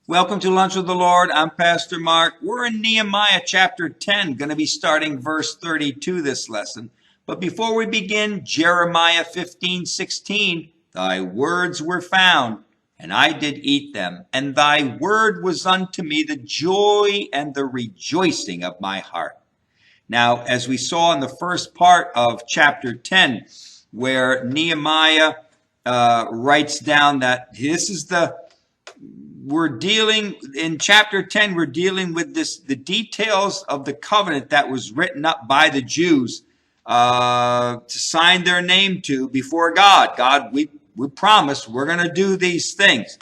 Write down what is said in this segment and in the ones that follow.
Welcome to Lunch with the Lord. I'm Pastor Mark. We're in Nehemiah chapter 10, going to be starting verse 32 this lesson. But before we begin, Jeremiah 15:16, thy words were found, and I did eat them, and thy word was unto me the joy and the rejoicing of my heart. Now, as we saw in the first part of chapter 10, where Nehemiah writes down that in chapter 10, we're dealing with the details of the covenant that was written up by the Jews to sign their name to before God. God, we promise we're going to do these things.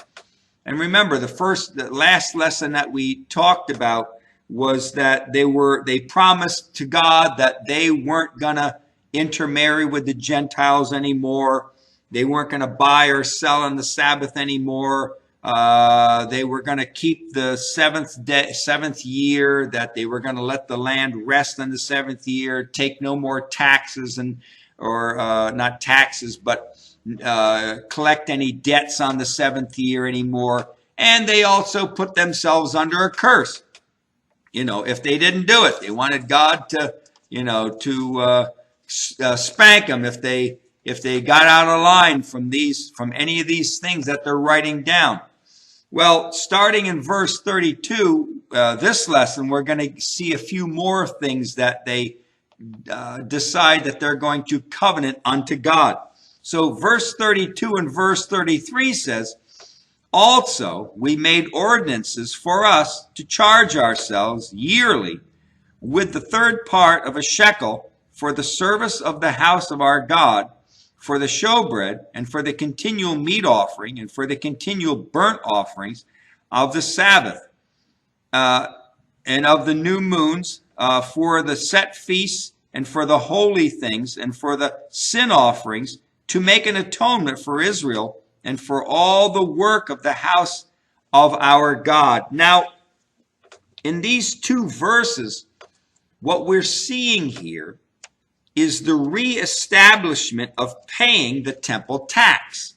And remember, the last lesson that we talked about was that they promised to God that they weren't going to intermarry with the Gentiles anymore. They weren't going to buy or sell on the Sabbath anymore. They were going to keep the seventh year, that they were going to let the land rest on the seventh year, take no more taxes not taxes, but collect any debts on the seventh year anymore. And they also put themselves under a curse. If they didn't do it, they wanted God to spank them if they got out of line from any of these things that they're writing down. Well, starting in verse 32, this lesson, we're going to see a few more things that they decide that they're going to covenant unto God. So verse 32 and verse 33 says, also we made ordinances for us to charge ourselves yearly with the third part of a shekel for the service of the house of our God, for the showbread, and for the continual meat offering, and for the continual burnt offerings of the Sabbath, and of the new moons, for the set feasts, and for the holy things, and for the sin offerings, to make an atonement for Israel, and for all the work of the house of our God. Now, in these two verses, what we're seeing here is the reestablishment of paying the temple tax.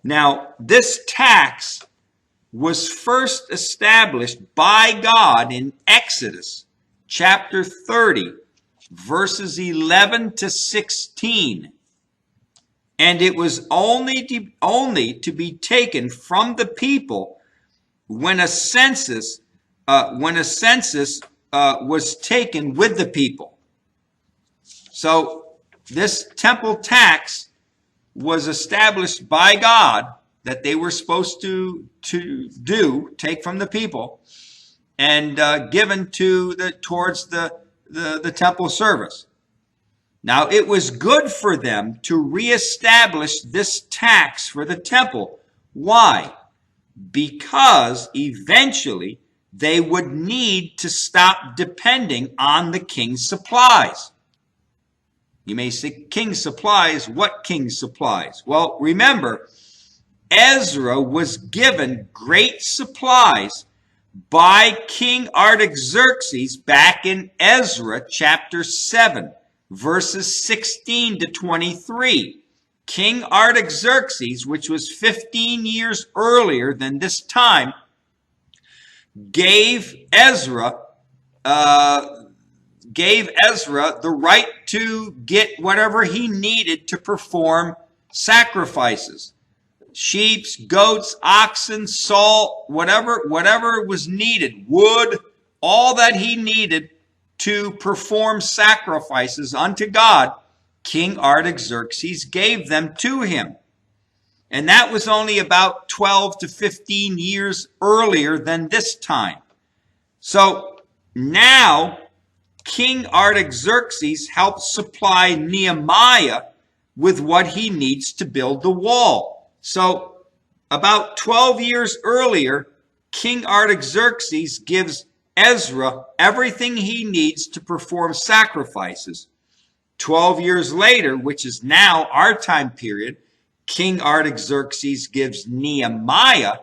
Now, this tax was first established by God in Exodus chapter 30, verses 11 to 16. And it was only to be taken from the people when a census was taken with the people. So this temple tax was established by God that they were supposed to take from the people and given towards the temple service. Now, it was good for them to reestablish this tax for the temple. Why? Because eventually they would need to stop depending on the king's supplies. You may say, king's supplies, what king's supplies? Well, remember, Ezra was given great supplies by King Artaxerxes back in Ezra chapter 7, verses 16 to 23. King Artaxerxes, which was 15 years earlier than this time, gave Ezra the right to get whatever he needed to perform sacrifices. Sheep, goats, oxen, salt, whatever was needed, wood, all that he needed to perform sacrifices unto God, King Artaxerxes gave them to him. And that was only about 12 to 15 years earlier than this time. So now King Artaxerxes helped supply Nehemiah with what he needs to build the wall. So about 12 years earlier, King Artaxerxes gives Ezra everything he needs to perform sacrifices. 12 years later, which is now our time period, King Artaxerxes gives Nehemiah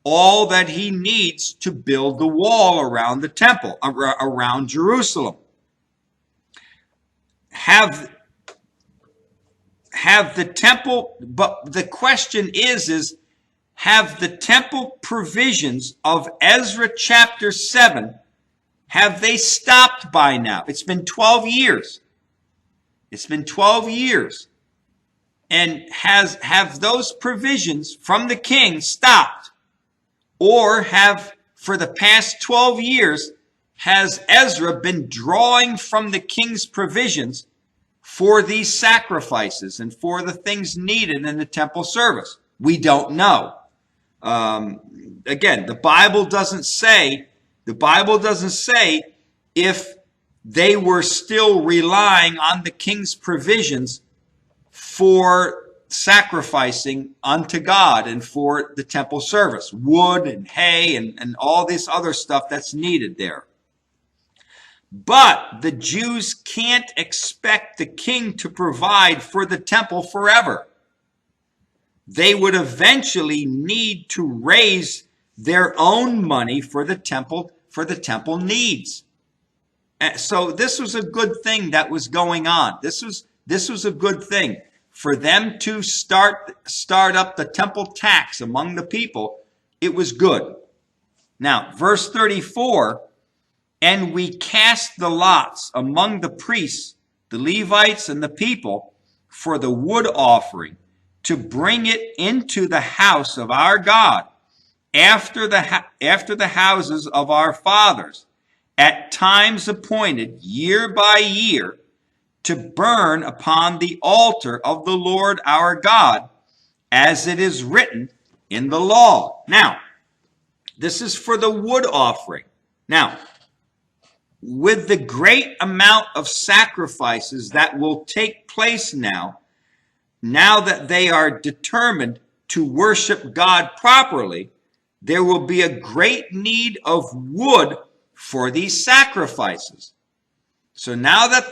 all that he needs to build the wall around the temple, around Jerusalem. Have the temple, but the question is have the temple provisions of Ezra chapter 7, have they stopped by now? It's been 12 years. It's been 12 years. And have those provisions from the king stopped? Or have, for the past 12 years, has Ezra been drawing from the king's provisions for these sacrifices and for the things needed in the temple service? We don't know. Again, the Bible doesn't say if they were still relying on the king's provisions for sacrificing unto God and for the temple service, wood and hay and all this other stuff that's needed there. But the Jews can't expect the king to provide for the temple forever. They would eventually need to raise their own money for the temple needs. So this was a good thing that was going on. This was a good thing for them to start up the temple tax among the people. It was good. Now, verse 34, and we cast the lots among the priests, the Levites, and the people for the wood offering to bring it into the house of our God after the houses of our fathers, at times appointed year by year, to burn upon the altar of the Lord our God, as it is written in the law. Now, this is for the wood offering. Now, with the great amount of sacrifices that will take place now that they are determined to worship God properly, there will be a great need of wood for these sacrifices. So now that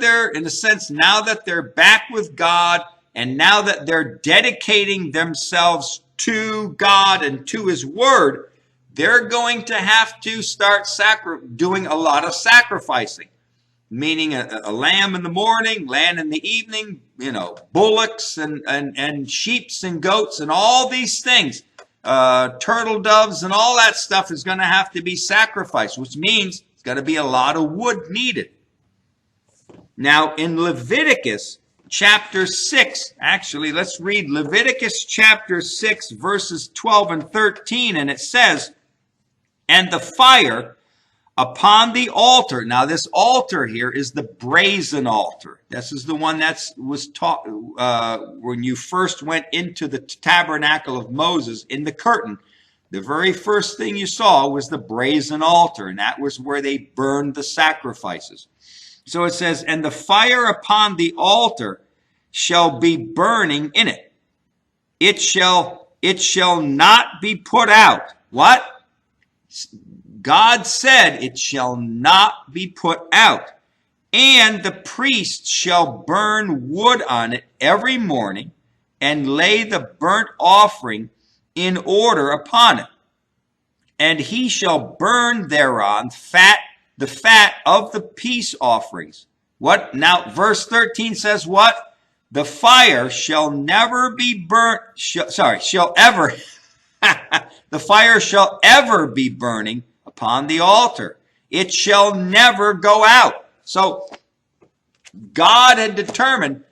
they're back with God, and now that they're dedicating themselves to God and to His Word, they're going to have to start doing a lot of sacrificing, meaning a lamb in the morning, lamb in the evening, bullocks and sheeps and goats and all these things, turtle doves and all that stuff is going to have to be sacrificed, which means it's going to be a lot of wood needed. Now, in Leviticus chapter 6, actually, let's read Leviticus chapter 6, verses 12 and 13, and it says, and the fire upon the altar. Now, this altar here is the brazen altar. This is the one that was taught when you first went into the tabernacle of Moses in the curtain. The very first thing you saw was the brazen altar, and that was where they burned the sacrifices. So it says, and the fire upon the altar shall be burning in it. It shall not be put out. What? God said it shall not be put out. And the priest shall burn wood on it every morning and lay the burnt offering in order upon it. And he shall burn thereon the fat of the peace offerings. What? Now, verse 13 says what? The fire shall never be burnt, the fire shall ever be burning upon the altar. It shall never go out. So, God had determined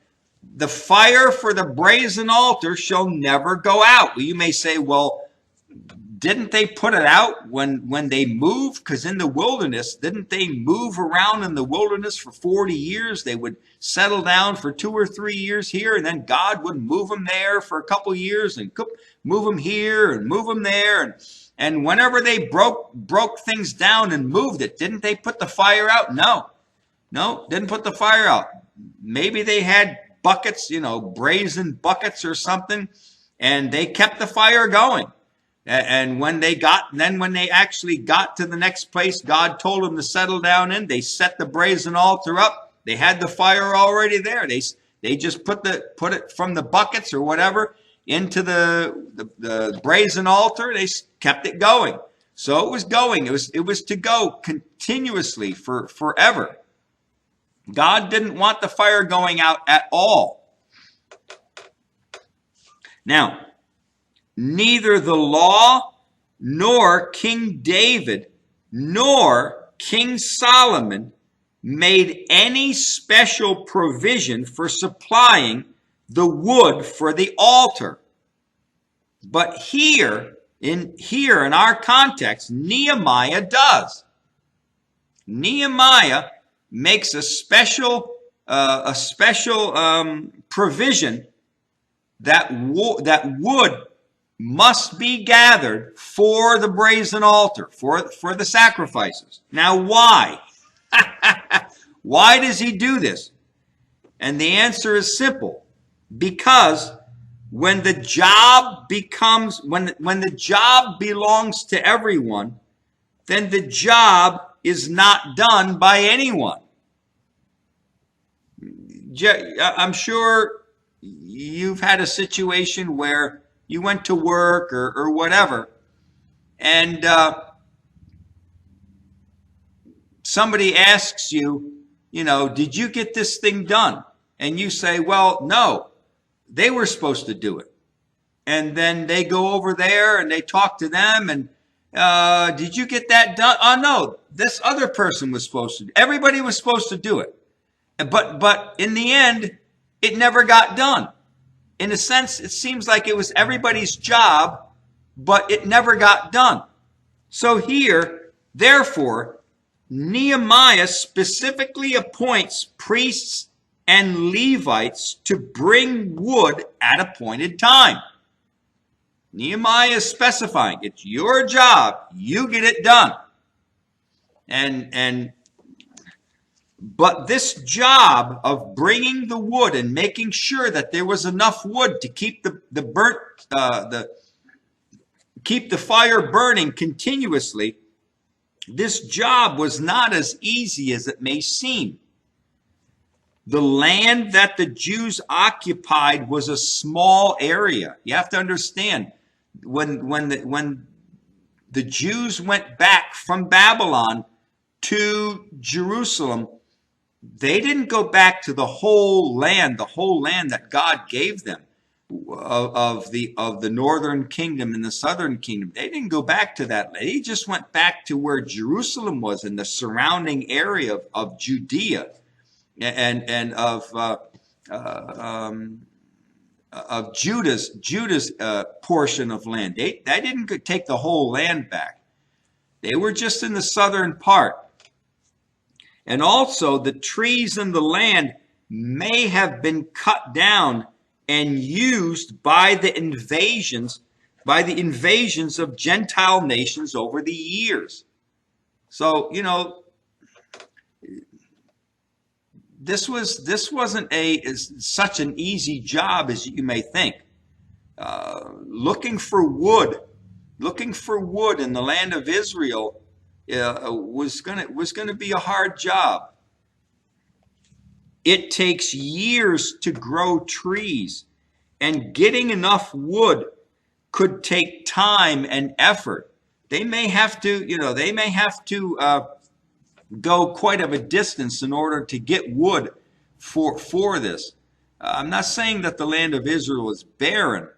the fire for the brazen altar shall never go out. Well, you may say, well, didn't they put it out when they moved? Because in the wilderness, didn't they move around in the wilderness for 40 years? They would settle down for 2 or 3 years here, and then God would move them there for a couple years and move them here and move them there. And whenever they broke things down and moved it, didn't they put the fire out? No, didn't put the fire out. Maybe they had buckets, brazen buckets or something, and they kept the fire going. And when they actually got to the next place God told them to settle down in, they set the brazen altar up. They had the fire already there. They just put it from the buckets or whatever into the brazen altar. They kept it going. So it was going. It was to go continuously for forever. God didn't want the fire going out at all. Now, neither the law, nor King David, nor King Solomon made any special provision for supplying the wood for the altar. But here in our context, Nehemiah does. Nehemiah makes a special provision that wood must be gathered for the brazen altar, for the sacrifices. Now, why? Why does he do this? And the answer is simple. Because when the job belongs to everyone, then the job is not done by anyone. I'm sure you've had a situation where you went to work or whatever, and somebody asks you, did you get this thing done? And you say, well, no, they were supposed to do it. And then they go over there and they talk to them and, did you get that done? Oh, no, this other person was supposed to. Everybody was supposed to do it. But in the end, it never got done. In a sense, it seems like it was everybody's job, but it never got done. So here, therefore, Nehemiah specifically appoints priests and Levites to bring wood at appointed time. Nehemiah is specifying, it's your job, you get it done. But this job of bringing the wood and making sure that there was enough wood to keep keep the fire burning continuously, this job was not as easy as it may seem. The land that the Jews occupied was a small area. You have to understand, when the Jews went back from Babylon to Jerusalem, they didn't go back to the whole land that God gave them of the northern kingdom and the southern kingdom. They didn't go back to that. They just went back to where Jerusalem was in the surrounding area of Judea and of Judah's portion of land. They didn't take the whole land back. They were just in the southern part. And also the trees in the land may have been cut down and used by the invasions of Gentile nations over the years. So, this wasn't such an easy job as you may think. Looking for wood in the land of Israel was going to be a hard job. It takes years to grow trees, and getting enough wood could take time and effort. They may have to go quite of a distance in order to get wood for this. I'm not saying that the land of Israel is barren.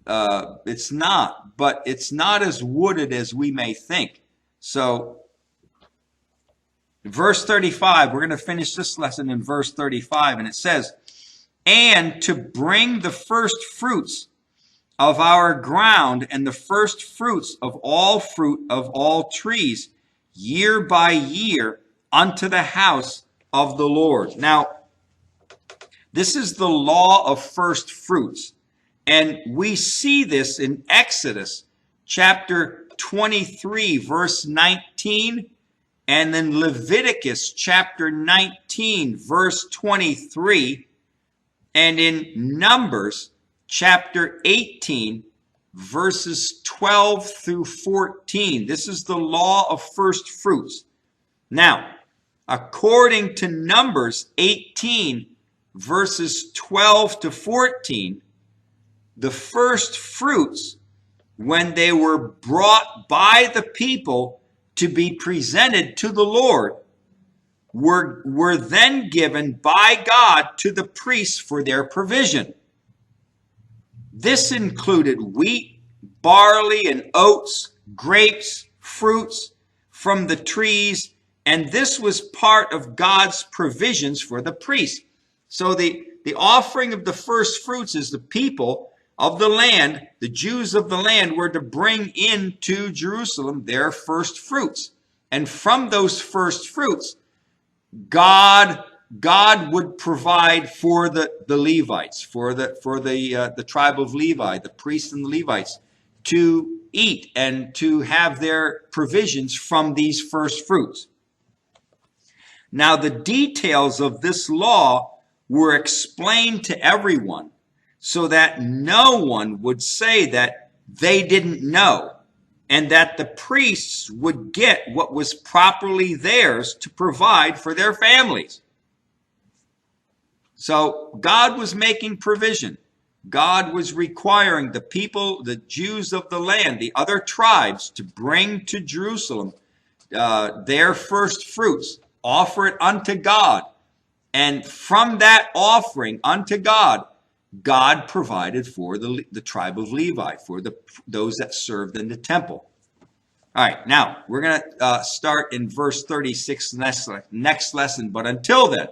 It's not, but it's not as wooded as we may think. So, verse 35, we're going to finish this lesson in verse 35, and it says, and to bring the first fruits of our ground and the first fruits of all fruit of all trees, year by year, unto the house of the Lord. Now, this is the law of first fruits. And we see this in Exodus chapter 23, verse 19, and then Leviticus chapter 19, verse 23, and in Numbers chapter 18, verses 12 through 14. This is the law of first fruits. Now, according to Numbers 18, verses 12 to 14, the first fruits, when they were brought by the people to be presented to the Lord, were then given by God to the priests for their provision. This included wheat barley and oats, grapes, fruits from the trees, and this was part of God's provisions for the priests. So the offering of the first fruits is the people of the land, the Jews of the land, were to bring into Jerusalem their first fruits. And from those first fruits, God would provide for the Levites, for the tribe of Levi, the priests and the Levites, to eat and to have their provisions from these first fruits. Now, the details of this law were explained to everyone so that no one would say that they didn't know, and that the priests would get what was properly theirs to provide for their families. So God was making provision. God was requiring the people, the Jews of the land, the other tribes, to bring to Jerusalem their first fruits, offer it unto God. And from that offering unto God, God provided for the tribe of Levi, for those that served in the temple. All right, now we're going to start in verse 36 next lesson. But until then,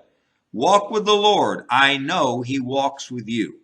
walk with the Lord. I know he walks with you.